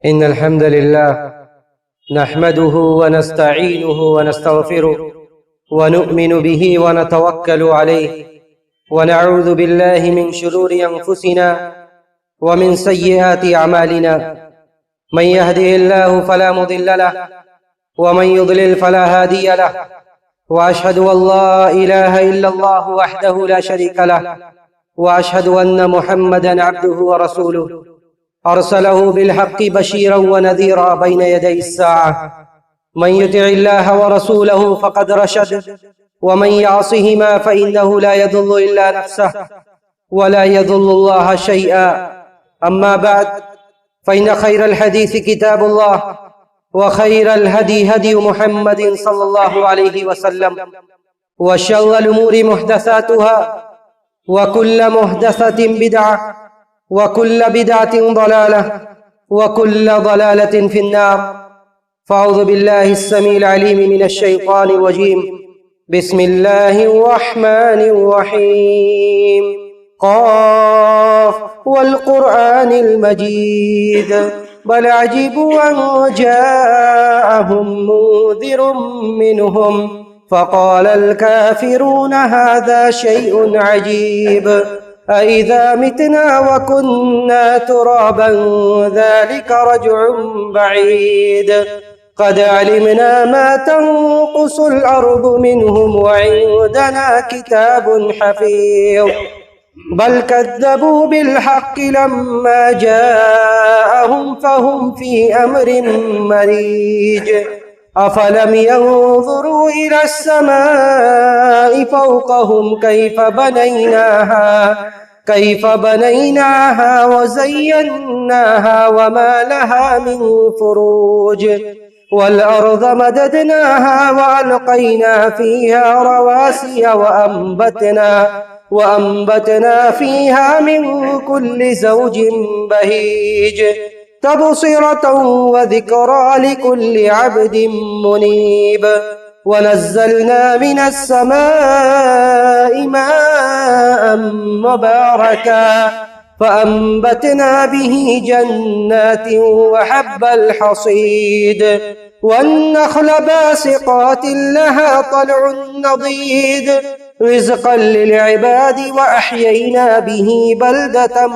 إن الحمد لله نحمده ونستعينه ونستغفره ونؤمن به ونتوكل عليه ونعوذ بالله من شرور أنفسنا ومن سيئات أعمالنا من يهده الله فلا مضل له ومن يضلل فلا هادي له وأشهد أن لا إله إلا الله وحده لا شريك له وأشهد أن محمدا عبده ورسوله أرسله بالحق بشيرا ونذيرا بين يدي الساعة من يطع الله ورسوله فقد رشد ومن يعصهما فإنه لا يضل إلا نفسه ولا يضل الله شيئا أما بعد فإن خير الحديث كتاب الله وخير الهدي هدي محمد صلى الله عليه وسلم وشر الأمور محدثاتها وكل محدثة بدعة وكل بدعة ضلالة وكل ضلالة في النار فأعوذ بالله السميع العليم من الشيطان الرجيم بسم الله الرحمن الرحيم قاف والقرآن المجيد بل عجبوا أن جاءهم منذر منهم فقال الكافرون هذا شيء عجيب أإذا متنا وكنا ترابا ذلك رجع بعيد قد علمنا ما تنقص الأرض منهم وعندنا كتاب حفيظ بل كذبوا بالحق لما جاءهم فهم في أمر مريج أفلم ينظروا إلى السماء فوقهم كيف بنيناها وزيناها وما لها من فروج والأرض مددناها وألقينا فيها رواسي وأنبتنا فيها من كل زوج بهيج تبصرة وذكرى لكل عبد منيب ونزلنا من السماء ماء مباركا فأنبتنا به جنات وحب الحصيد والنخل باسقات لها طلع نضيد رزقا للعباد وأحيينا به بلدة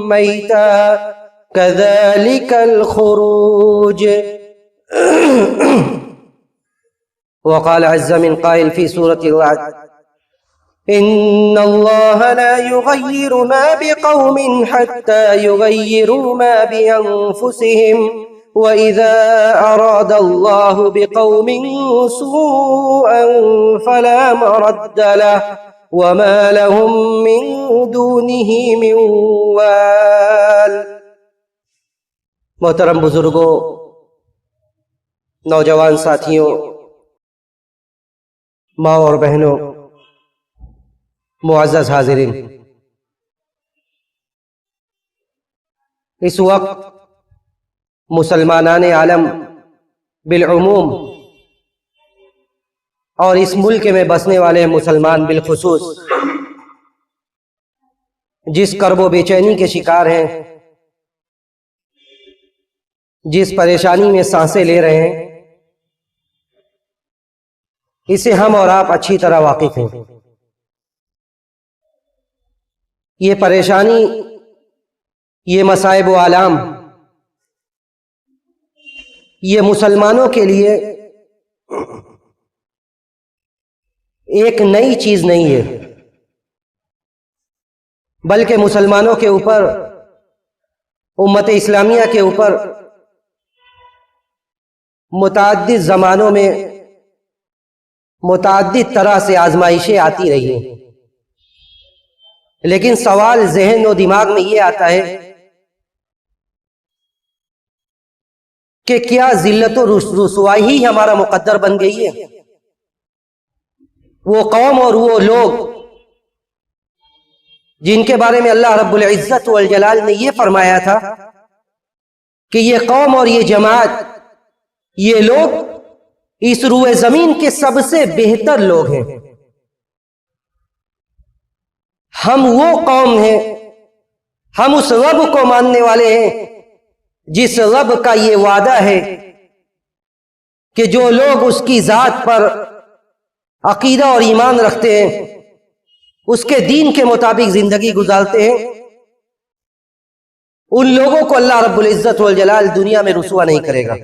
ميتا كذلك الخروج وقال عز من قائل في سورة الرعد إن الله لا يغير ما بقوم حتى يغيروا ما بأنفسهم وإذا أراد الله بقوم سوءا فلا مرد له وما لهم من دونه من وال محترم بزرگوں، نوجوان ساتھیوں، ماں اور بہنوں، معزز حاضرین، اس وقت مسلمانان عالم بالعموم اور اس ملک میں بسنے والے مسلمان بالخصوص جس کرب و بے چینی کے شکار ہیں، جس پریشانی میں سانسیں لے رہے ہیں، اسے ہم اور آپ اچھی طرح واقف ہیں۔ یہ پریشانی، یہ مصائب و آلام، یہ مسلمانوں کے لیے ایک نئی چیز نہیں ہے، بلکہ مسلمانوں کے اوپر، امت اسلامیہ کے اوپر متعدد زمانوں میں متعدد طرح سے آزمائشیں آتی رہی ہیں، لیکن سوال ذہن و دماغ میں یہ آتا ہے کہ کیا ذلت و رسوائی ہی ہمارا مقدر بن گئی ہے؟ وہ قوم اور وہ لوگ جن کے بارے میں اللہ رب العزت والجلال نے یہ فرمایا تھا کہ یہ قوم اور یہ جماعت، یہ لوگ اس روئے زمین کے سب سے بہتر لوگ ہیں، ہم وہ قوم ہیں، ہم اس رب کو ماننے والے ہیں جس رب کا یہ وعدہ ہے کہ جو لوگ اس کی ذات پر عقیدہ اور ایمان رکھتے ہیں، اس کے دین کے مطابق زندگی گزارتے ہیں، ان لوگوں کو اللہ رب العزت والجلال دنیا میں رسوا نہیں کرے گا۔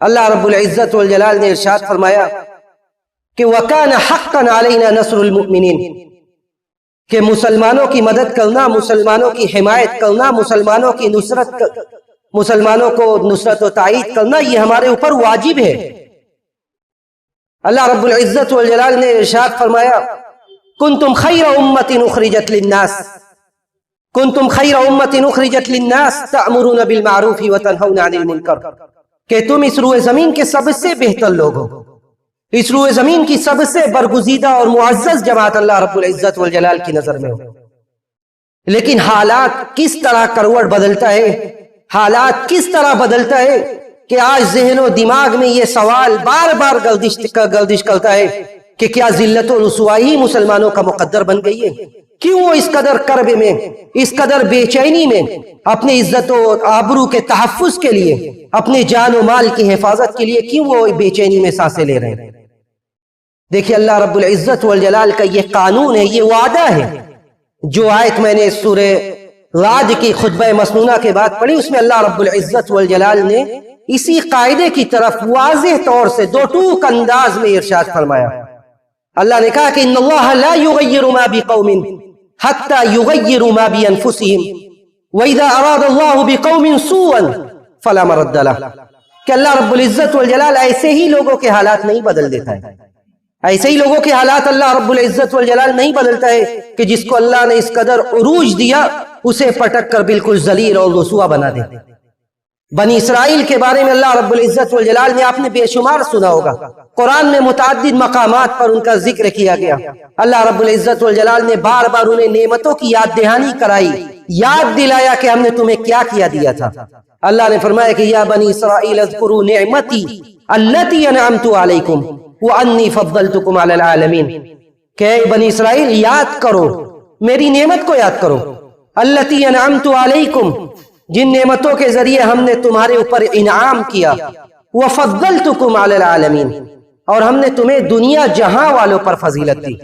اللہ رب العزت والجلال نے ارشاد فرمایا کہ وَكَانَ حَقًّا عَلَيْنَا نَصْرُ الْمُؤْمِنِينَ، کہ مسلمانوں کی مدد کرنا، مسلمانوں کی حمایت کرنا، مسلمانوں کی نصرت، مسلمانوں کو نصرت و تائید کرنا، یہ ہمارے اوپر واجب ہے۔ اللہ رب العزت والجلال نے ارشاد فرمایا کنتم خیر امت اخرجت للناس، کنتم خیر امت اخرجت للناس تأمرون بالمعروف وتنہون عن المنکر، کہ تم اس روئے زمین کے سب سے بہتر لوگ ہو، اس روئے زمین کی سب سے برگزیدہ اور معزز جماعت اللہ رب العزت والجلال کی نظر میں ہو۔ لیکن حالات کس طرح کروٹ بدلتا ہے، حالات کس طرح بدلتا ہے کہ آج ذہن و دماغ میں یہ سوال بار بار گردش کرتا ہے کہ کیا ذلت و رسوائی مسلمانوں کا مقدر بن گئی ہے؟ کیوں وہ اس قدر کرب میں، اس قدر بے چینی میں، اپنے عزت و آبرو کے تحفظ کے لیے، اپنے جان و مال کی حفاظت کے لیے کیوں وہ بے چینی میں سانسیں لے رہے ہیں؟ دیکھیے اللہ رب العزت والجلال کا یہ قانون ہے، یہ وعدہ ہے۔ جو آیت میں نے سورہ رعد کی خطبہ مسنونہ کے بعد پڑھی، اس میں اللہ رب العزت والجلال نے اسی قاعدے کی طرف واضح طور سے دو ٹوک انداز میں ارشاد فرمایا۔ اللہ نے کہا کہ ان اللہ لا یغیر ما بقوم حتی یغیروا ما بانفسہم واذا اراد اللہ بقوم سوءا فلا مرد لہ، کہ اللہ رب العزت والجلال ایسے ہی لوگوں کے حالات نہیں بدل دیتا ہے، ایسے ہی لوگوں کے حالات اللہ رب العزت والجلال نہیں بدلتا ہے کہ جس کو اللہ نے اس قدر عروج دیا اسے پٹک کر بالکل ذلیل اور رسوا بنا دے۔ بنی اسرائیل کے بارے میں اللہ رب العزت والجلال نے آپ نے بے شمار سنا ہوگا، قرآن میں متعدد مقامات پر ان کا ذکر کیا گیا۔ اللہ رب العزت والجلال نے بار بار انہیں نعمتوں کی یاد دہانی کرائی، یاد دلایا کہ ہم نے تمہیں کیا کیا دیا تھا۔ اللہ نے فرمایا کہ یا بنی اسرائیل اذکروا نعمتی التی انعمت علیکم وانی فضلتکم علی العالمین، کہ اے بنی اسرائیل یاد کرو، میری نعمت کو یاد کرو، التی انعمت علیکم، جن نعمتوں کے ذریعے ہم نے تمہارے اوپر انعام کیا، وفضلتکم علی العالمین، اور ہم نے تمہیں دنیا جہاں والوں پر فضیلت دی۔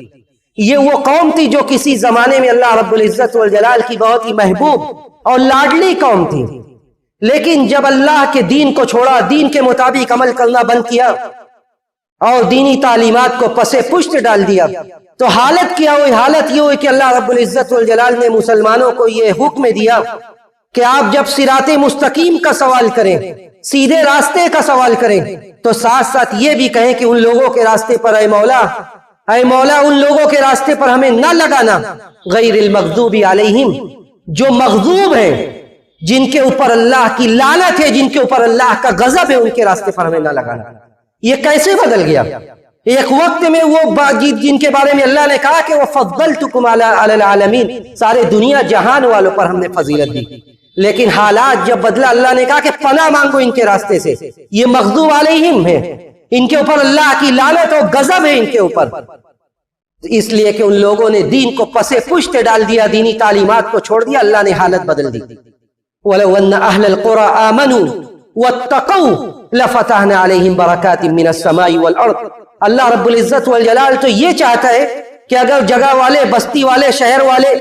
یہ وہ قوم تھی جو کسی زمانے میں اللہ رب العزت والجلال کی بہت ہی محبوب اور لاڈلی قوم تھی، لیکن جب اللہ کے دین کو چھوڑا، دین کے مطابق عمل کرنا بند کیا اور دینی تعلیمات کو پس پشت ڈال دیا، تو حالت کیا ہوئی؟ حالت یہ ہوئی کہ اللہ رب العزت والجلال نے مسلمانوں کو یہ حکم دیا کہ آپ جب صراط مستقیم کا سوال کریں، سیدھے راستے کا سوال کریں، تو ساتھ ساتھ یہ بھی کہیں کہ ان لوگوں کے راستے پر اے مولا، اے مولا ان لوگوں کے راستے پر ہمیں نہ لگانا، غیر المغضوب علیہم، جو مغضوب ہیں، جن کے اوپر اللہ کی لعنت ہے، جن کے اوپر اللہ کا غضب ہے، ان کے راستے پر ہمیں نہ لگانا۔ یہ کیسے بدل گیا؟ ایک وقت میں وہ جن کے بارے میں اللہ نے کہا کہ وہ فضلتکم علی العالمین، سارے دنیا جہان والوں پر ہم نے فضیلت دی، لیکن حالات جب بدلا، اللہ نے کہا کہ پناہ مانگو ان کے راستے سے، یہ مغضوب علیہم ہے، ان کے اوپر اللہ کی لعنت اور غضب ہے ان کے اوپر، اس لیے کہ ان لوگوں نے دین کو پس پشت ڈال دیا، دینی تعلیمات کو چھوڑ دیا، اللہ نے حالت بدل دی۔ وَلَوْ أَنَّ أَهْلَ الْقُرَىٰ آمَنُوا وَاتَّقَوْا لَفَتَحْنَا عَلَيْهِمْ بَرَكَاتٍ مِّنَ السَّمَاءِ وَالْأَرْضِ، اللہ رب العزت والجلال تو یہ چاہتا ہے کہ اگر جگہ والے، بستی والے، شہر والے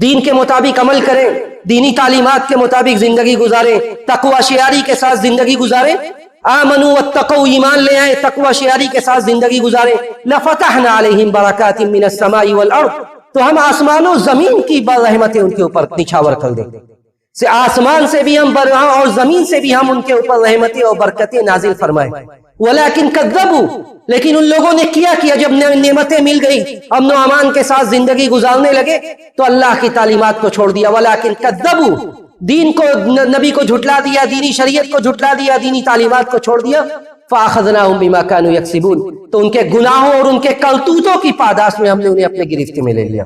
دین کے مطابق عمل کریں، دینی تعلیمات کے مطابق زندگی گزاریں، تقوی شعاری کے ساتھ زندگی گزاریں، آمنوا واتقوا، ایمان لے آئیں، تقوی شعاری کے ساتھ زندگی گزاریں، لفتحنا علیہم برکات من السماء والارض، تو ہم آسمان و زمین کی رحمتیں ان کے اوپر نچھاور کر دیں، سے آسمان سے بھی ہم اور زمین سے بھی ہم ان کے اوپر رحمتیں اور برکتیں نازل فرمائیں۔ ولیکن کذبوا، لیکن ان لوگوں نے کیا جب نعمتیں مل گئی، امن و امان کے ساتھ زندگی گزارنے لگے تو اللہ کی تعلیمات کو چھوڑ دیا۔ ولیکن کذبوا، دین کو، نبی کو جھٹلا دیا، دینی شریعت کو جھٹلا دیا، دینی تعلیمات کو چھوڑ دیا۔ فاخذناہم بما كانوا یکسبون، تو ان کے گناہوں اور ان کے کرتوتوں کی پاداش میں ہم نے انہیں اپنے گرفت میں لے لیا۔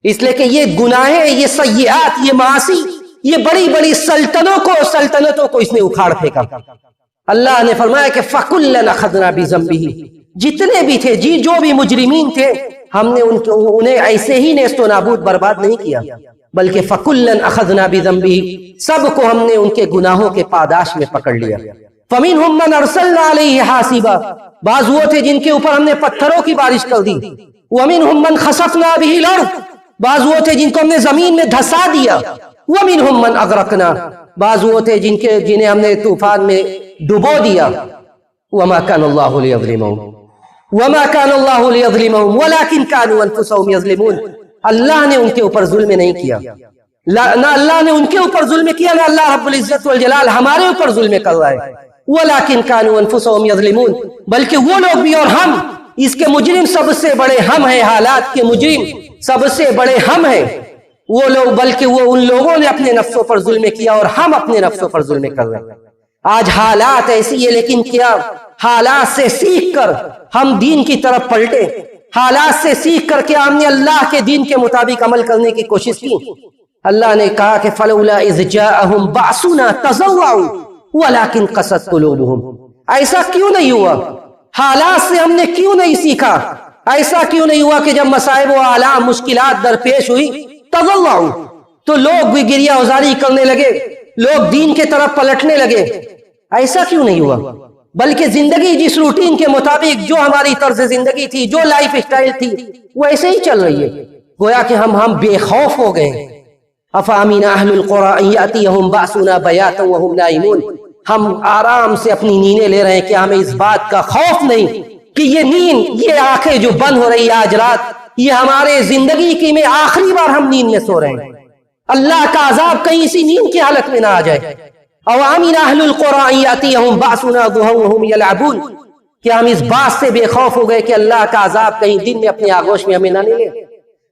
اس لیے کہ یہ گناہیں، یہ سیئات، یہ معاصی، یہ بڑی بڑی سلطنتوں کو اس نے اکھاڑ پھینکا۔ اللہ نے فرمایا کہ فَكُلًّا أَخَذْنَا بِذَنبِهِ، جتنے بھی تھے، جو بھی مجرمین تھے، ہم نے انہیں ایسے ہی نیست و نابود برباد نہیں کیا، بلکہ فَكُلًّا أَخَذْنَا بِذَنبِهِ، سب کو ہم نے ان کے گناہوں کے پاداش میں پکڑ لیا۔ فَمِنْهُمْ مَنْ أَرْسَلْنَا عَلَيْهِ حَاسِبًا، بعض وہ تھے جن کے اوپر ہم نے پتھروں کی بارش کر دی۔ وَمِنْهُمْ مَنْ خَسَفْنَا بِهِ الْأَرْضَ، بعض وہ تھے جن کو ہم نے زمین میں دھسا دیا۔ وَمِنْهُمْ مَنْ أَغْرَقْنَا، بعض وہ تھے جنہیں ہم نے طوفان میں ڈبو دیا۔ وَمَا كَانَ اللَّهُ لِيَظْلِمَهُمْ وَمَا كَانَ اللَّهُ لِيَظْلِمَهُمْ وَلَكِنْ كَانُوا أَنفُسَهُمْ يَظْلِمُونَ، اللہ نے ان کے اوپر ظلم نہیں کیا، نہ اللہ نے ان کے اوپر ظلم کیا، نہ اللہ رب العزت والجلال ہمارے اوپر ظلم کر رہا ہے۔ وَلَكِنْ كَانُوا أَنفُسَهُمْ يَظْلِمُونَ، بلکہ وہ لوگ بھی اور ہم، اس کے مجرم سب سے بڑے ہم ہیں، حالات کے مجرم سب سے بڑے ہم ہیں وہ لوگ، بلکہ وہ ان لوگوں نے اپنے نفسوں پر ظلم کیا اور ہم اپنے نفسوں پر ظلم کر رہے ہیں۔ آج حالات ایسی ہے، لیکن کیا حالات سے سیکھ کر ہم دین کی طرف پلٹے؟ حالات سے سیکھ کر کیا ہم نے اللہ کے دین کے مطابق عمل کرنے کی کوشش کی؟ اللہ نے کہا کہ فَلَوْلَا إِذْ جَاءَهُمْ بَعْسُنَا تَضَرَّعُوا وَلَكِنْ قَسَتْ قُلُوبُهُمْ، ایسا کیوں نہیں ہوا؟ حالات سے ہم نے کیوں نہیں سیکھا؟ ایسا کیوں نہیں ہوا کہ جب مصائب و آلام مشکلات درپیش ہوئی تضرعوا، تو لوگ بھی گریہ ازاری کرنے لگے، لوگ دین کے طرف پلٹنے لگے؟ ایسا کیوں نہیں ہوا؟ بلکہ زندگی جس روٹین کے مطابق، جو ہماری طرز زندگی تھی، جو لائف اسٹائل تھی، وہ ایسے ہی چل رہی ہے۔ گویا کہ ہم بے خوف ہو گئے۔ افامن اہل القرى ان یاتیہم باسنا بیاتا وہم نائمون، ہم آرام سے اپنی نیندیں لے رہے ہیں، کہ ہمیں اس بات کا خوف نہیں کہ یہ نیند، یہ آنکھیں جو بند ہو رہی ہے آج رات، یہ ہمارے زندگی کی میں آخری بار ہم نیند میں سو رہے ہیں، اللہ کا عذاب کہیں اسی نیند کی حالت میں نہ آ جائے۔ اوامن اہل القرى ان یاتیہم باسنا ضحى وہم یلعبون، کیا ہم اس بات سے بے خوف ہو گئے کہ اللہ کا عذاب کہیں دن میں اپنے آغوش میں ہمیں نہ لے لے؟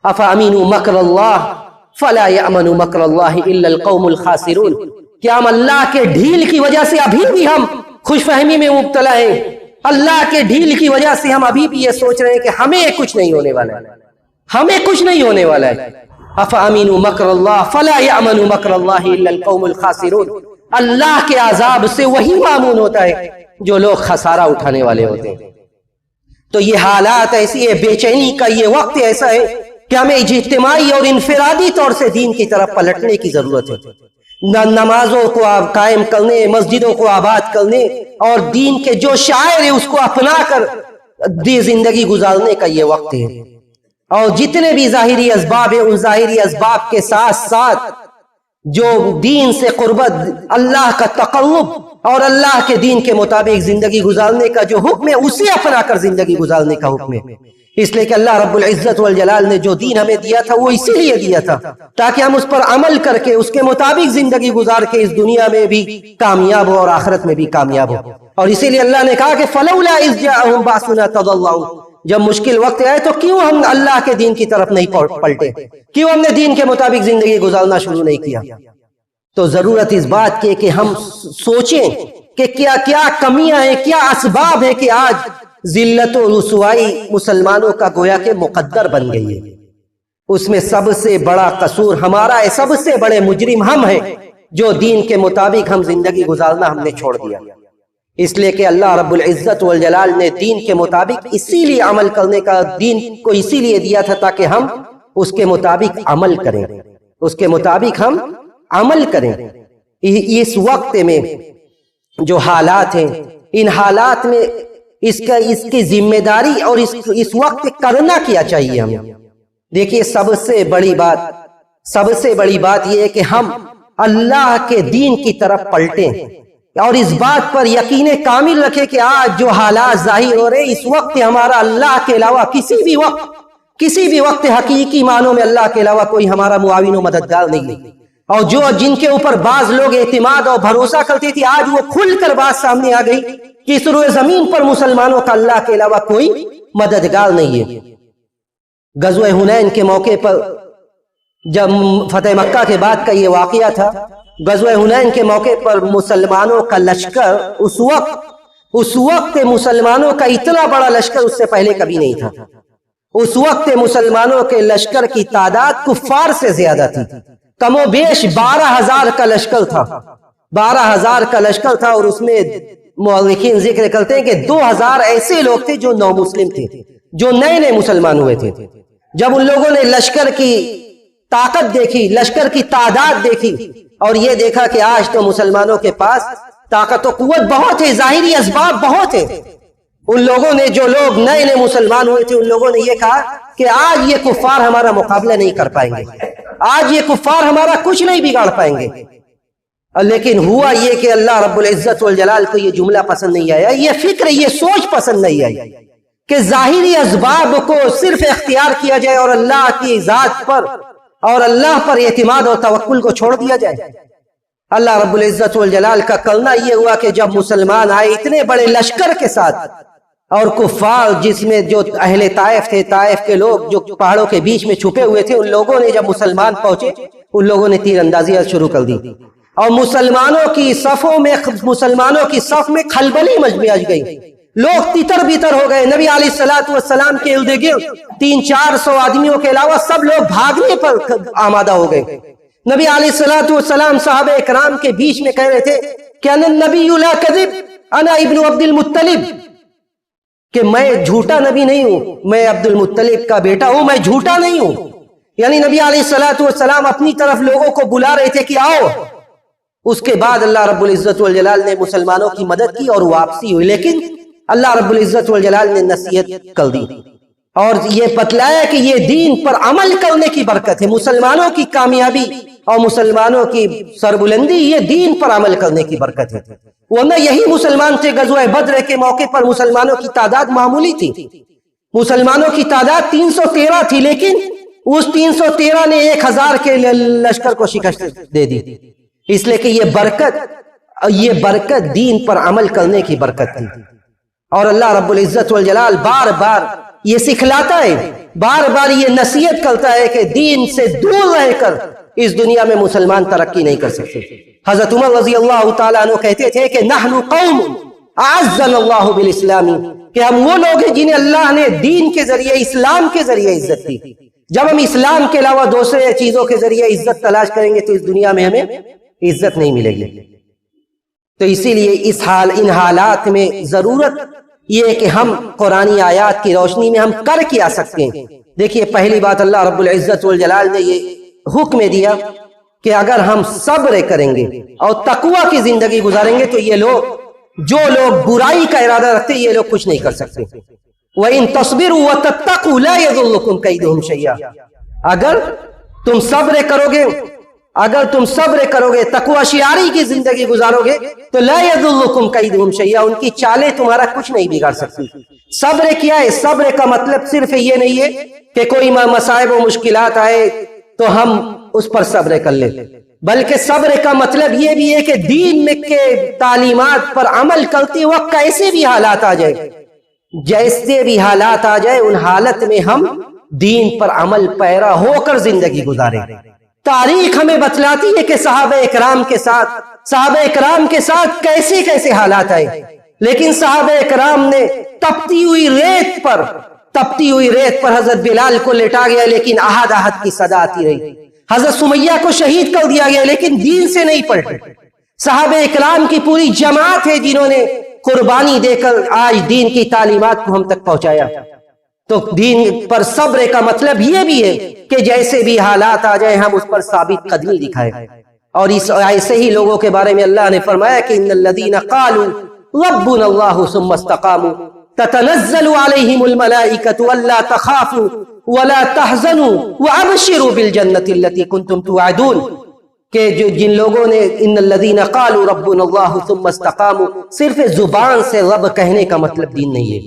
افامنوا مکر اللہ فلا یأمن مکر اللہ الا القوم الخاسرون، کیا ہم اللہ کے ڈھیل کی وجہ سے ابھی بھی ہم خوش فہمی میں مبتلا ہیں؟ اللہ کے ڈھیل کی وجہ سے ہم ابھی بھی یہ سوچ رہے ہیں کہ ہمیں کچھ نہیں ہونے والا ہے، ہمیں کچھ نہیں ہونے والا ہے۔ افامنوا مکر اللہ فلا یأمن مکر اللہ الا القوم الخاسرون، اللہ کے عذاب سے وہی مامون ہوتا ہے جو لوگ خسارہ اٹھانے والے ہوتے ہیں۔ تو یہ حالات ایسی ہے، بے چینی کا یہ وقت ایسا ہے کہ ہمیں اجتماعی اور انفرادی طور سے دین کی طرف پلٹنے کی ضرورت ہے۔ نمازوں کو قائم کرنے، مسجدوں کو آباد کرنے، اور دین کے جو شاعر ہے اس کو اپنا کر زندگی گزارنے کا یہ وقت ہے۔ اور جتنے بھی ظاہری اسباب ہیں، ان ظاہری اسباب کے ساتھ ساتھ جو دین سے قربت، اللہ کا تقرب اور اللہ کے دین کے مطابق زندگی گزارنے کا جو حکم ہے، اسے اپنا کر زندگی گزارنے کا حکم ہے۔ اس لیے کہ اللہ رب العزت والجلال نے جو دین ہمیں دیا تھا وہ اسی لیے دیا تھا تاکہ ہم اس پر عمل کر کے اس کے مطابق زندگی گزار کے اس دنیا میں بھی کامیاب ہو اور آخرت میں بھی کامیاب ہو۔ اور اسی لیے اللہ نے کہا کہ فلولا اذ جاءہم باسنا تضرعوا، جب مشکل وقت آئے تو کیوں ہم اللہ کے دین کی طرف نہیں پلٹے، کیوں ہم نے دین کے مطابق زندگی گزارنا شروع نہیں کیا؟ تو ضرورت اس بات کی کہ ہم سوچیں کہ کیا کیا کمیاں ہیں، کیا اسباب ہے کہ آج ذلت و رسوائی مسلمانوں کا گویا کہ مقدر بن گئی ہے۔ اس میں سب سے بڑا قصور ہمارا ہے، سب سے بڑے مجرم ہم ہیں جو دین کے مطابق ہم زندگی گزارنا ہم نے چھوڑ دیا۔ اس لیے کہ اللہ رب العزت والجلال نے دین کے مطابق اسی لیے عمل کرنے کا، دین کو اسی لیے دیا تھا تاکہ ہم اس کے مطابق عمل کریں، اس کے مطابق ہم عمل کریں۔ اس وقت میں جو حالات ہیں، ان حالات میں اس کی ذمہ داری اور اس وقت کرنا کیا چاہیے ہمیں؟ دیکھیے سب سے بڑی بات یہ ہے کہ ہم اللہ کے دین کی طرف پلٹیں اور اس بات پر یقین کامل رکھیں کہ آج جو حالات ظاہر ہو رہے ہیں، اس وقت ہمارا اللہ کے علاوہ کسی بھی وقت حقیقی معنوں میں اللہ کے علاوہ کوئی ہمارا معاون و مددگار نہیں ہے۔ اور جن کے اوپر بعض لوگ اعتماد اور بھروسہ کرتے تھے، آج وہ کھل کر بات سامنے آ گئی کہ اس روئے زمین پر مسلمانوں کا اللہ کے علاوہ کوئی مددگار نہیں ہے۔ غزوہ حنین کے موقع پر جب فتح مکہ کے بعد کا یہ واقعہ تھا، غزوہ حنین کے موقع پر مسلمانوں کا لشکر اس وقت مسلمانوں کا اتنا بڑا لشکر اس سے پہلے کبھی نہیں تھا۔ اس وقت مسلمانوں کے لشکر کی تعداد کفار سے زیادہ تھی، کم و بیش 12,000 کا لشکر تھا، 12,000 کا لشکر تھا، اور اس میں مورخین ذکر کرتے ہیں کہ 2,000 ایسے لوگ تھے جو نو مسلم تھے، جو نئے مسلمان ہوئے تھے۔ جب ان لوگوں نے لشکر کی طاقت دیکھی، لشکر کی تعداد دیکھی، اور یہ دیکھا کہ آج تو مسلمانوں کے پاس طاقت و قوت بہت ہے، ظاہری اسباب بہت ہے۔ ان لوگوں نے، جو لوگ نئے نئے مسلمان ہوئے تھے، ان لوگوں نے یہ کہا کہ آج یہ کفار ہمارا مقابلہ نہیں کر پائیں گے، آج یہ کفار ہمارا کچھ نہیں بگاڑ پائیں گے۔ لیکن ہوا یہ کہ اللہ رب العزت والجلال کو یہ جملہ پسند نہیں آیا، یہ فکر، یہ سوچ پسند نہیں آئی کہ ظاہری اسباب کو صرف اختیار کیا جائے اور اللہ کی ذات پر اور اللہ پر اعتماد اور توکل کو چھوڑ دیا جائے۔ اللہ رب العزت والجلال کا کلمہ یہ ہوا کہ جب مسلمان آئے اتنے بڑے لشکر کے ساتھ، اور کفار جس میں جو اہل طائف تھے، طائف کے لوگ جو پہاڑوں کے بیچ میں چھپے ہوئے تھے، ان لوگوں نے جب مسلمان پہنچے، ان لوگوں نے تیر اندازیاں شروع کر دی، اور مسلمانوں کی صف میں کھلبلی مچ گئی، لوگ تتر بتر ہو گئے۔ نبی علیہ الصلوۃ والسلام کے ارد گرد 300-400 آدمیوں کے علاوہ سب لوگ بھاگنے پر آمادہ ہو گئے۔ نبی علیہ الصلوۃ والسلام صحابہ اکرام کے بیچ میں کہہ رہے تھے کہ انا النبی لا کذب انا ابن عبد المطلب، کہ میں جھوٹا نبی نہیں ہوں، میں عبد المطلب کا بیٹا ہوں، میں جھوٹا نہیں ہوں۔ یعنی نبی علیہ الصلوۃ والسلام اپنی طرف لوگوں کو بلا رہے تھے کہ آؤ۔ اس کے بعد اللہ رب العزت والجلال نے مسلمانوں کی مدد کی اور واپسی ہوئی، لیکن اللہ رب العزت والجلال نے نصیحت کر دی اور یہ بتلایا کہ یہ دین پر عمل کرنے کی برکت ہے۔ مسلمانوں کی کامیابی اور مسلمانوں کی سربلندی یہ دین پر عمل کرنے کی برکت ہے، ورنہ یہی مسلمان تھے۔ غزوہ بدر کے موقع پر مسلمانوں کی تعداد معمولی تھی، مسلمانوں کی تعداد 313 تھی، لیکن اس 313 نے 1000 کے لشکر کو شکست دے دی، اس لیے کہ یہ برکت دین پر عمل کرنے کی برکت تھی۔ اور اللہ رب العزت والجلال بار بار یہ سکھلاتا ہے، بار بار یہ نصیحت کرتا ہے کہ دین سے دور رہ کر اس دنیا میں مسلمان ترقی نہیں کر سکتے۔ حضرت عمر رضی اللہ تعالیٰ عنہ کہتے تھے کہ نحن قوم اعزنا اللہ بالاسلام، کہ ہم وہ لوگ ہیں جنہیں اللہ نے دین کے ذریعے، اسلام کے ذریعے عزت دی۔ جب ہم اسلام کے علاوہ دوسرے چیزوں کے ذریعے عزت تلاش کریں گے تو اس دنیا میں ہمیں عزت نہیں ملے گی۔ تو اسی لیے ان حالات میں ضرورت یہ ہے کہ ہم قرآنی آیات کی روشنی میں ہم کر کیا سکتے ہیں۔ دیکھیے، پہلی بات اللہ رب العزت والجلال نے یہ حکم دیا کہ اگر ہم صبر کریں گے اور تقوی کی زندگی گزاریں گے تو جو لوگ برائی کا ارادہ رکھتے یہ لوگ کچھ نہیں کر سکتے۔ وَإِن تَصْبِرُوا وَتَتَّقُوا لَا يَضُرُّكُمْ كَيْدُهُمْ شَيْئًا، اگر تم صبر کرو گے، تقوی شعاری کی زندگی گزارو گے تو لا يَضُرُّكُمْ كَيْدُهُمْ شَيْئًا، ان کی چالیں تمہارا کچھ نہیں بگاڑ سکتی۔ صبر کیا ہے؟ صبر کا مطلب صرف یہ نہیں ہے کہ کوئی مصائب و مشکلات آئے تو ہم اس پر صبر کر لیں، بلکہ صبر کا مطلب یہ بھی ہے کہ دین میں کے تعلیمات پر عمل کرتے وقت کیسے بھی حالات آ جائے، جیسے بھی حالات آ جائے، ان حالت میں ہم دین پر عمل پیرا ہو کر زندگی گزاریں۔ تاریخ ہمیں بتلاتی ہے کہ صحابہ اکرام کے ساتھ کیسے کیسے حالات آئے، لیکن صحابہ اکرام نے تپتی ہوئی ریت پر حضرت بلال کو لٹا گیا، لیکن احد احد کی صدا آتی رہی۔ حضرت سمیہ کو شہید کر دیا گیا، لیکن دین سے نہیں پلٹے۔ صحابہ اکرام کی پوری جماعت ہے جنہوں نے قربانی دے کر آج دین کی تعلیمات کو ہم تک پہنچایا۔ تو دین پر صبر کا مطلب یہ بھی ہے کہ جیسے بھی حالات آ جائیں ہم اس پر ثابت قدمی دکھائیں۔ اور ایسے ہی لوگوں کے بارے میں اللہ نے فرمایا کہ ان الذین قالوا ربنا اللہ ثم استقاموا تتنزل علیہم الملائکۃ الا تخافوا ولا تحزنوا وابشروا بالجنۃ التي کنتم توعدون، کہ جن لوگوں نے ان الذین قالوا ربنا اللہ ثم استقاموا، صرف زبان سے رب کہنے کا مطلب دین نہیں ہے۔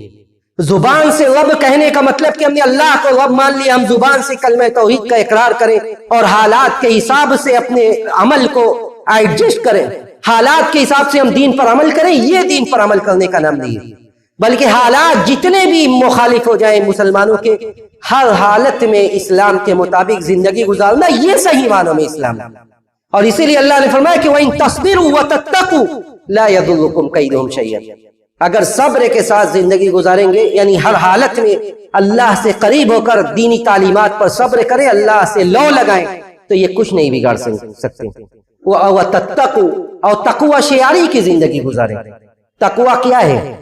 زبان سے رب کہنے کا مطلب کہ ہم نے اللہ کو رب مان لیا، ہم زبان سے کلمہ توحید کا اقرار کریں اور حالات کے حساب سے اپنے عمل کو ایڈجسٹ کریں، حالات کے حساب سے ہم دین پر عمل کریں، یہ دین پر عمل کرنے کا نام نہیں ہے۔ بلکہ حالات جتنے بھی مخالف ہو جائیں مسلمانوں کے، ہر حالت میں اسلام کے مطابق زندگی گزارنا، یہ صحیح معنوں میں اسلام ہے۔ اور اسی لیے اللہ نے فرمایا کہ وَإِن تَصْبِرُوا وَتَتَّقُوا لَا يَضُرُّكُمْ كَيْدُهُمْ شَيْئًا، اگر صبر کے ساتھ زندگی گزاریں گے، یعنی ہر حالت میں اللہ سے قریب ہو کر دینی تعلیمات پر صبر کریں، اللہ سے لو لگائیں، تو یہ کچھ نہیں بگاڑ سکتے۔ وَتَتَّقُوا، اور تقوی شعاری کی زندگی گزاریں۔ تقوی کیا ہے؟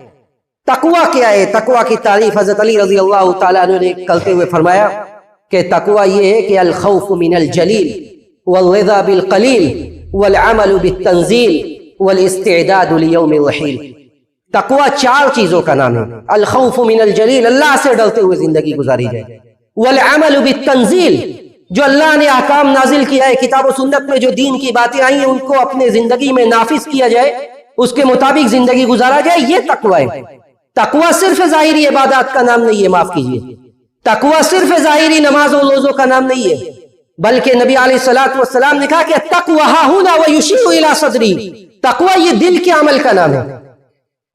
تقوی کی تعریف حضرت علی رضی اللہ تعالیٰ عنہ نے کرتے ہوئے فرمایا کہ تقوی یہ ہے کہ الخوف من الجلیل والرضا بالقلیل والعمل بالتنزیل والاستعداد لیوم الرحیل۔ تقوی 4 چیزوں کا نام ہے۔ الخوف من الجلیل، اللہ سے ڈرتے ہوئے زندگی گزاری جائے۔ والعمل بالتنزیل، جو اللہ نے احکام نازل کیا ہے، کتاب و سنت میں جو دین کی باتیں آئی ہیں ان کو اپنے زندگی میں نافذ کیا جائے، اس کے مطابق زندگی گزارا جائے، یہ تقوی ہے۔ تقوی صرف ظاہری عبادات کا نام نہیں ہے، معاف کیجیے، تقوی صرف ظاہری نماز و روزوں کا نام نہیں ہے، بلکہ نبی علیہ الصلوۃ والسلام نے کہا کہ التقوی ہا ہنا ویشیر الی صدری، تقوی یہ دل کے عمل کا نام ہے۔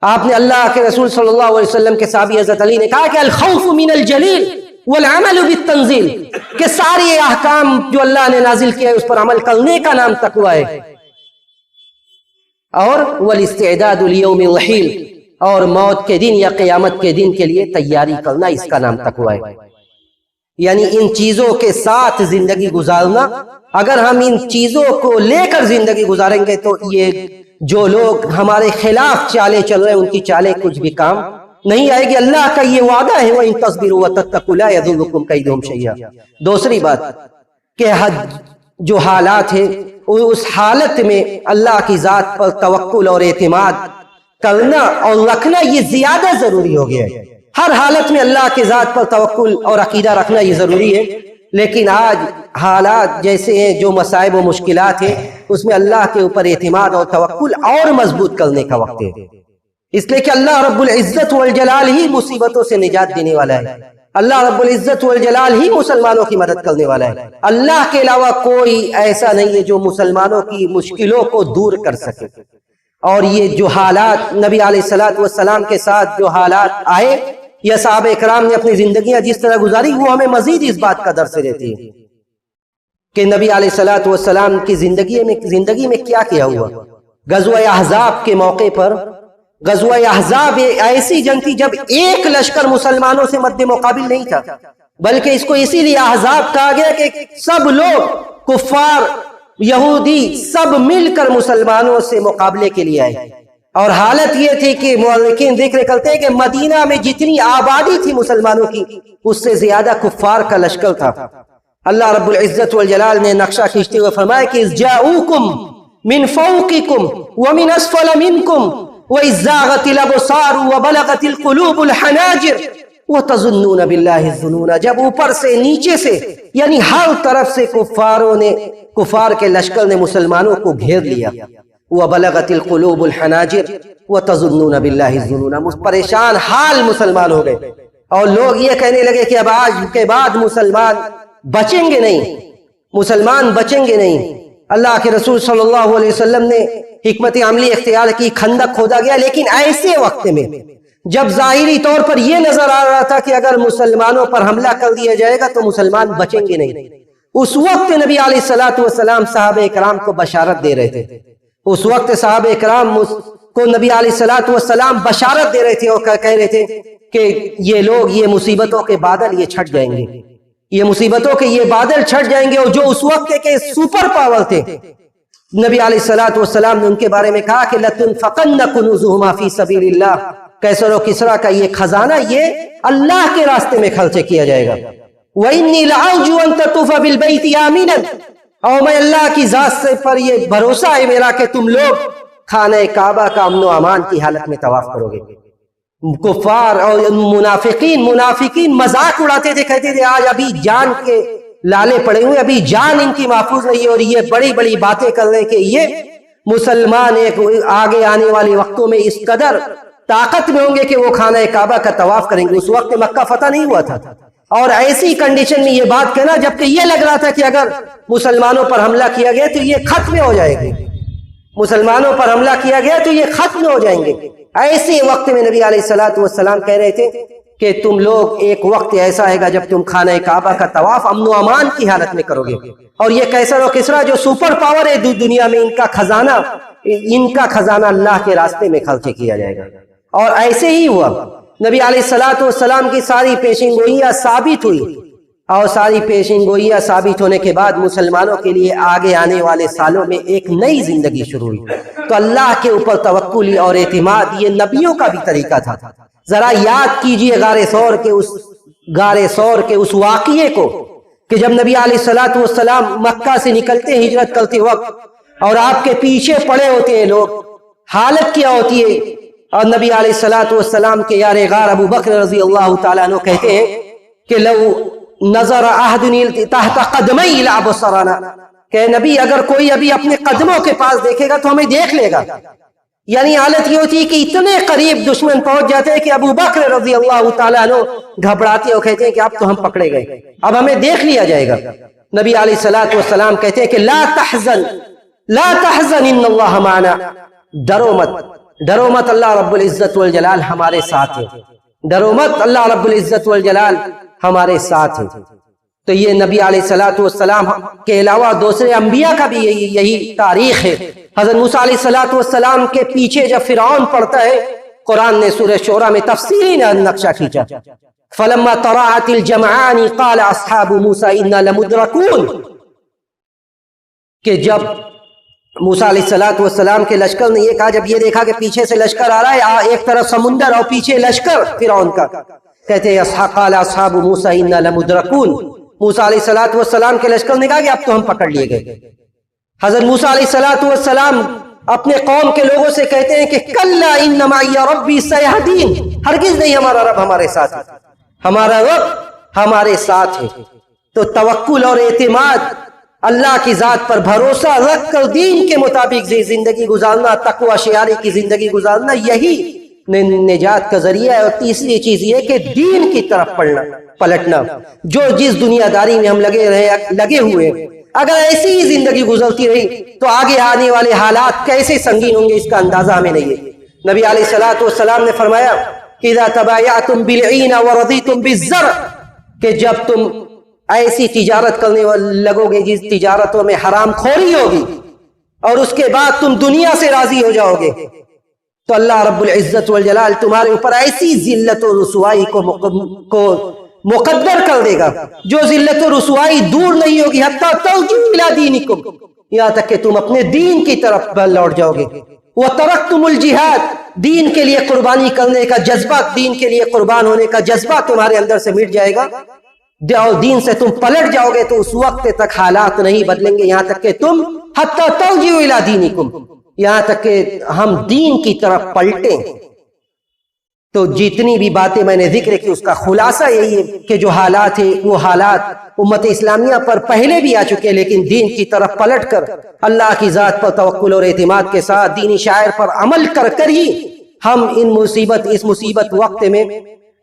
آپ نے اللہ کے رسول صلی اللہ علیہ وسلم کے صحابی حضرت علی نے کہا کہ الخوف من الجلیل والعمل بالتنزیل، کہ سارے احکام جو اللہ نے نازل کیا ہے اس پر عمل کرنے کا نام تقوی ہے، اور والاستعداد لیوم الرحیل، اور موت کے دن یا قیامت کے دن کے لیے تیاری کرنا، اس کا نام تقوی ہے۔ یعنی ان چیزوں کے ساتھ زندگی گزارنا۔ اگر ہم ان چیزوں کو لے کر زندگی گزاریں گے تو یہ جو لوگ ہمارے خلاف چالیں چل رہے ہیں ان کی چالیں کچھ بھی کام نہیں آئے گی۔ اللہ کا یہ وعدہ ہے وَإِن تَصْبِرُوا وَتَتَّقُوا لَا يَضُرُّكُمْ كَيْدُهُمْ شَيْئًا۔ دوسری بات کہ جو حالات ہے اس حالت میں اللہ کی ذات پر توکل اور اعتماد کرنا اور رکھنا یہ زیادہ ضروری ہو گیا ہے۔ ہر حالت میں اللہ کی ذات پر توکل اور عقیدہ رکھنا یہ ضروری ہے، لیکن آج حالات جیسے ہیں، جو مصائب و مشکلات ہیں، اس میں اللہ کے اوپر اعتماد اور توکل اور مضبوط کرنے کا وقت ہے، اس لیے کہ اللہ رب العزت والجلال ہی مصیبتوں سے نجات دینے والا ہے۔ اللہ رب العزت والجلال ہی مسلمانوں کی مدد کرنے والا ہے۔ اللہ کے علاوہ کوئی ایسا نہیں ہے جو مسلمانوں کی مشکلوں کو دور کر سکے۔ اور یہ جو حالات نبی علیہ الصلوۃ والسلام کے ساتھ جو حالات آئے یا صحابہ کرام نے اپنی زندگیاں جس طرح گزاری، وہ ہمیں مزید اس بات کا درس دیتی ہے کہ نبی علیہ الصلوۃ والسلام کی زندگی میں کیا کیا ہوا۔ غزوہ احزاب کے موقع پر، غزوہ احزاب ایسی جنگ تھی جب ایک لشکر مسلمانوں سے مد مقابل نہیں تھا، بلکہ اس کو اسی لیے احزاب کہا گیا کہ سب لوگ، کفار، یہودی، سب مل کر مسلمانوں سے مقابلے کے لیے آئے۔ اور حالت یہ تھی کہ مورخین ذکر کرتے ہیں کہ مدینہ میں جتنی آبادی تھی مسلمانوں کی، اس سے زیادہ کفار کا لشکر تھا۔ اللہ رب العزت والجلال نے نقشہ کھینچتے ہوئے فرمایا کہ اذ جاؤکم من فوقکم ومن اسفل منکم وَإِذْ زَاغَتِ الْأَبْصَارُ وَبَلَغَتِ الْقُلُوبُ الْحَنَاجِرَ وَتَظُنُّونَ بِاللَّهِ الظُّنُونَ، جب اوپر سے نیچے سے یعنی ہر طرف سے کفار کے لشکر نے مسلمانوں کو گھیر لیا۔ وَبَلَغَتِ الْقُلُوبُ الْحَنَاجِرَ وَتَظُنُّونَ بِاللَّهِ الظُّنُونَ، پریشان حال مسلمان ہو گئے، اور لوگ یہ کہنے لگے کہ اب آج کے بعد مسلمان بچیں گے نہیں، مسلمان بچیں گے نہیں۔ اللہ کے رسول صلی اللہ علیہ وسلم نے حکمت عملی اختیار کی، خندق کھودا گیا، لیکن ایسے وقت میں جب ظاہری طور پر یہ نظر آ رہا تھا کہ اگر مسلمانوں پر حملہ کر دیا جائے گا تو مسلمان بچیں گے نہیں، اس وقت نبی علیہ الصلوۃ والسلام صحابہ کرام کو بشارت دے رہے تھے۔ اس وقت صحابہ کرام کو نبی علیہ الصلوۃ والسلام بشارت دے رہے تھے اور کہہ رہے تھے کہ یہ لوگ، یہ مصیبتوں کے بادل یہ چھٹ جائیں گے، یہ مصیبتوں کے یہ بادل چھٹ جائیں گے۔ اور جو اس وقت کے سپر پاور تھے، نبی علیہ الصلوۃ والسلام نے ان کے بارے میں کہا کہ لَتُنْفَقَنَّ كُنُوزُهُمَا فِي سَبِيلِ اللَّهِ، کیسر و کسرا کا یہ خزانہ یہ اللہ کے راستے میں خرچ کیا جائے گا۔ وَإِنِّي لَأَرْجُو أَن تَطُوفَ بِالْبَيْتِ آمِنًا، اور میں اللہ کی ذات سے پر یہ بھروسہ ہے میرا کہ تم لوگ خانہ کعبہ کا امن و امان کی حالت میں طواف کرو گے۔ کفار اور منافقین مذاق اڑاتے تھے، کہتے تھے آج ابھی جان کے لالے پڑے ہوئے، ابھی جان ان کی محفوظ نہیں ہے، اور یہ بڑی بڑی باتیں کر رہے کہ یہ مسلمان ایک آگے آنے والے وقتوں میں اس قدر طاقت میں ہوں گے کہ وہ خانہ کعبہ کا طواف کریں گے۔ اس وقت مکہ فتح نہیں ہوا تھا، اور ایسی کنڈیشن میں یہ بات کہنا جبکہ یہ لگ رہا تھا کہ اگر مسلمانوں پر حملہ کیا گیا تو یہ ختم ہو جائے گی، مسلمانوں پر حملہ کیا گیا تو یہ ختم ہو جائیں گے۔ ایسے وقت میں نبی علیہ الصلوۃ والسلام کہہ رہے تھے کہ تم لوگ، ایک وقت ایسا آئے گا جب تم خانہ کعبہ کا طواف امن و امان کی حالت میں کرو گے، اور یہ کیسر و کسرا جو سپر پاور ہے دنیا میں، ان کا خزانہ اللہ کے راستے میں خرچ کیا جائے گا۔ اور ایسے ہی ہوا، نبی علیہ الصلوۃ والسلام کی ساری پیشین گوئیاں ثابت ہوئی، اور ساری پیشین گوئیاں ثابت ہونے کے بعد مسلمانوں کے لیے آگے آنے والے سالوں میں ایک نئی زندگی شروع ہوئی۔ تو اللہ کے اوپر توکل اور اعتماد یہ نبیوں کا بھی طریقہ تھا۔ ذرا یاد کیجئے غار ثور کے اس واقعے کو کہ جب نبی علیہ الصلوۃ والسلام مکہ سے نکلتے ہجرت کرتے وقت اور آپ کے پیچھے پڑے ہوتے ہیں لوگ، حالت کیا ہوتی ہے؟ اور نبی علیہ الصلوۃ والسلام کے یار غار ابو بکر رضی اللہ تعالیٰ عنہ کہتے ہیں کہ لو نظر احد تحت قدمی لابصرنا، کہ نبی اگر کوئی ابھی اپنے قدموں کے پاس دیکھے گا تو ہمیں دیکھ لے گا. یعنی حالت یہ ہوتی ہے کہ اتنے قریب دشمن پہنچ جاتے ہیں کہ ابو بکر رضی اللہ تعالیٰ عنہ گھبراتے اور کہتے ہیں کہ اب تو ہم پکڑے گئے، اب ہمیں دیکھ لیا جائے گا. نبی علیہ الصلوۃ والسلام کہتے ہیں کہ لا تحزن لا تحزن ان اللہ معنا، ڈرو مت، ڈرو مت، اللہ رب العزت والجلال ہمارے ساتھ ہے، ڈرو مت، اللہ رب العزت والجلال ہمارے ساتھ ہے. تو یہ نبی علیہ الصلوۃ والسلام کے علاوہ دوسرے انبیاء کا بھی یہی تاریخ ہے. حضرت موسیٰ علیہ الصلوۃ والسلام کے پیچھے جب فرعون پڑتا ہے، قرآن نے سورہ شعراء میں تفصیلی نقشہ کھینچا. فلما تراءت الجمعان قال اصحاب موسیٰ انا لمدرکون، کہ جب موسیٰ علیہ الصلوۃ والسلام کے لشکر نے یہ کہا، جب یہ دیکھا کہ پیچھے سے لشکر آ رہا ہے، ایک طرف سمندر اور پیچھے لشکر فرعون کا، کہتے ہیں قال اصحاب موسیٰ انا لمدرکون، موسیٰ علیہ الصلوۃ والسلام کے لشکر نے کہا کہ اب تو ہم پکڑ لیے گئے. حضرت موسیٰ علیہ الصلوۃ والسلام اپنے قوم کے لوگوں سے کہتے ہیں کہ کلا ان معی ربی سیہدین، ہرگز نہیں، ہمارا رب ہمارے ساتھ ہے، ہمارا رب ہمارے ساتھ ہے. تو توکل اور اعتماد، اللہ کی ذات پر بھروسہ رکھ کر دین کے مطابق زندگی گزارنا، تقوی شعاری کی زندگی گزارنا، یہی نجات کا ذریعہ ہے. اور تیسری چیز یہ کہ دین کی طرف پلٹنا. جو جس دنیا داری میں ہم لگے ہوئے، اگر ایسی ہی زندگی گزرتی رہی تو آگے آنے والے حالات کیسے سنگین ہوں گے اس کا اندازہ ہمیں نہیں ہے. نبی علیہ الصلوۃ والسلام نے فرمایا کہ اذا تبایعتم بالعین ورضیتم بالزرع، کہ جب تم ایسی تجارت کرنے لگو گے جس تجارتوں میں حرام خوری ہوگی، اور اس کے بعد تم دنیا سے راضی ہو جاؤ گے، تو اللہ رب العزت والجلال تمہارے اوپر ایسی ذلت و رسوائی کو مقدر کر دے گا جو ذلت و رسوائی دور نہیں ہوگی حتی ترجعوا الی دینکم، یہاں تک کہ تم اپنے دین کی طرف لوٹ جاؤ گے. وترکتم الجہاد، دین کے لیے قربانی کرنے کا جذبہ، دین کے لیے قربان ہونے کا جذبہ تمہارے اندر سے مٹ جائے گا، اور دین سے تم پلٹ جاؤ گے تو اس وقت تک حالات نہیں بدلیں گے یہاں تک کہ تم حتی ترجعوا الی دینکم، یہاں تک کہ ہم دین کی طرف پلٹیں. تو جتنی بھی باتیں میں نے ذکر کی اس کا خلاصہ یہی ہے کہ جو حالات ہیں وہ حالات امت اسلامیہ پر پہلے بھی آ چکے، لیکن دین کی طرف پلٹ کر اللہ کی ذات پر توکل اور اعتماد کے ساتھ دینی شعائر پر عمل کر کر ہی ہم اس مصیبت وقت میں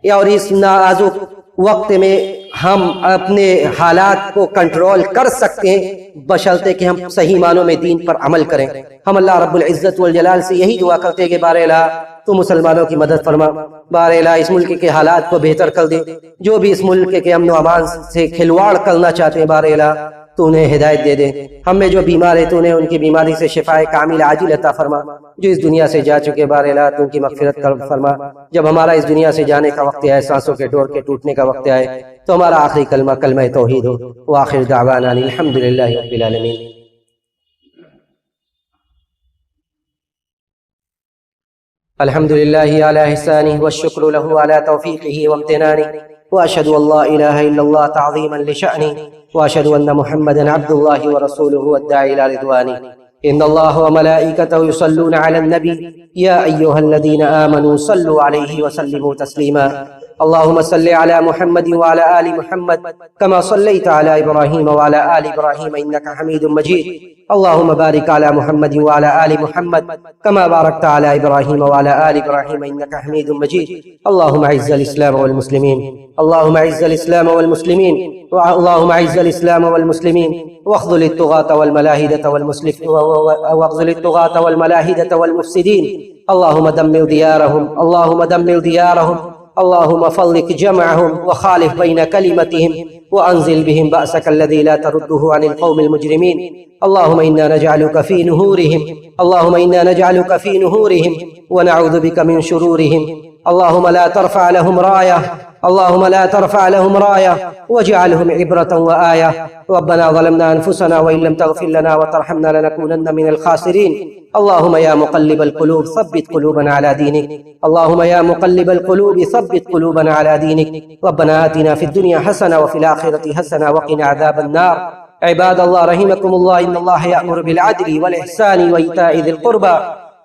اور اس نازک وقت میں ہم اپنے حالات کو کنٹرول کر سکتے ہیں، بشرطے کہ ہم صحیح معنوں میں دین پر عمل کریں. ہم اللہ رب العزت والجلال سے یہی دعا کرتے ہیں کہ بار الہ تو مسلمانوں کی مدد فرما، بار الہ اس ملک کے حالات کو بہتر کر دے، جو بھی اس ملک کے امن و امان سے کھلواڑ کرنا چاہتے ہیں بار الہ تو انہیں ہدایت دے دے. ہم میں جو بیمار ہے تو انہیں ان کی بیماری سے شفائے کامل عاجل عطا فرما، جو اس دنیا سے جا چکے بار الہ تو ان کی مغفرت فرما. جب ہمارا اس دنیا سے جانے کا وقت آئے، سانسوں کے ڈور کے ٹوٹنے کا وقت آئے، تو ہمارا آخری کلمہ کلمہ توحید ہو. وآخر دعوانا الحمدللہ رب العالمین. الحمد لله على إحسانه والشكر له على توفيقه وامتنانه، وأشهد أن لا إله إلا الله تعظيما لشأنه، وأشهد أن محمدا عبد الله ورسوله والداعي إلى رضوانه. إن الله وملائكته يصلون على النبي يا أيها الذين آمنوا صلوا عليه وسلموا تسليما. اللهم صل على محمد وعلى آل محمد كما صليت على إبراهيم وعلى آل إبراهيم إنك حميد مجيد. اللهم بارك على محمد وعلى آل محمد كما باركت على إبراهيم وعلى آل إبراهيم إنك حميد مجيد. اللهم أعز الإسلام والمسلمين، اللهم أعز الإسلام والمسلمين، اللهم أعز الإسلام والمسلمين، واخذل الطغاة والملاحدة والمفسدين. اللهم دمر ديارهم، اللهم دمر ديارهم، اللهم فرق جمعهم وخالف بين كلمتهم وأنزل بهم بأسك الذي لا ترده عن القوم المجرمين. اللهم إنا نجعلك في نهورهم، اللهم إنا نجعلك في نهورهم ونعوذ بك من شرورهم. اللهم لا ترفع لهم راية اللهم لا ترفع لهم راية واجعلهم عبرة وآية. ربنا ظلمنا أنفسنا وإن لم تغفر لنا وترحمنا لنكونن من الخاسرين. اللهم يا مقلب القلوب ثبت قلوبنا على دينك. اللهم يا مقلب القلوب ثبت قلوبنا على دينك. ربنا آتنا في الدنيا حسنة وفي الآخرة حسنة وقنا عذاب النار. عباد الله رحمكم الله، إن الله يأمر بالعدل والإحسان وإيتاء ذي القربى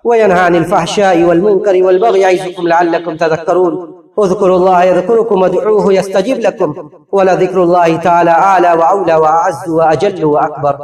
وينهى عن الفحشاء والمنكر والبغي يعظكم لعلكم تذكرون. اذكروا الله يذكركم وادعوه يستجب لكم، ولذكر الله تعالى أعلى وأولى وأعز وأجل وأكبر.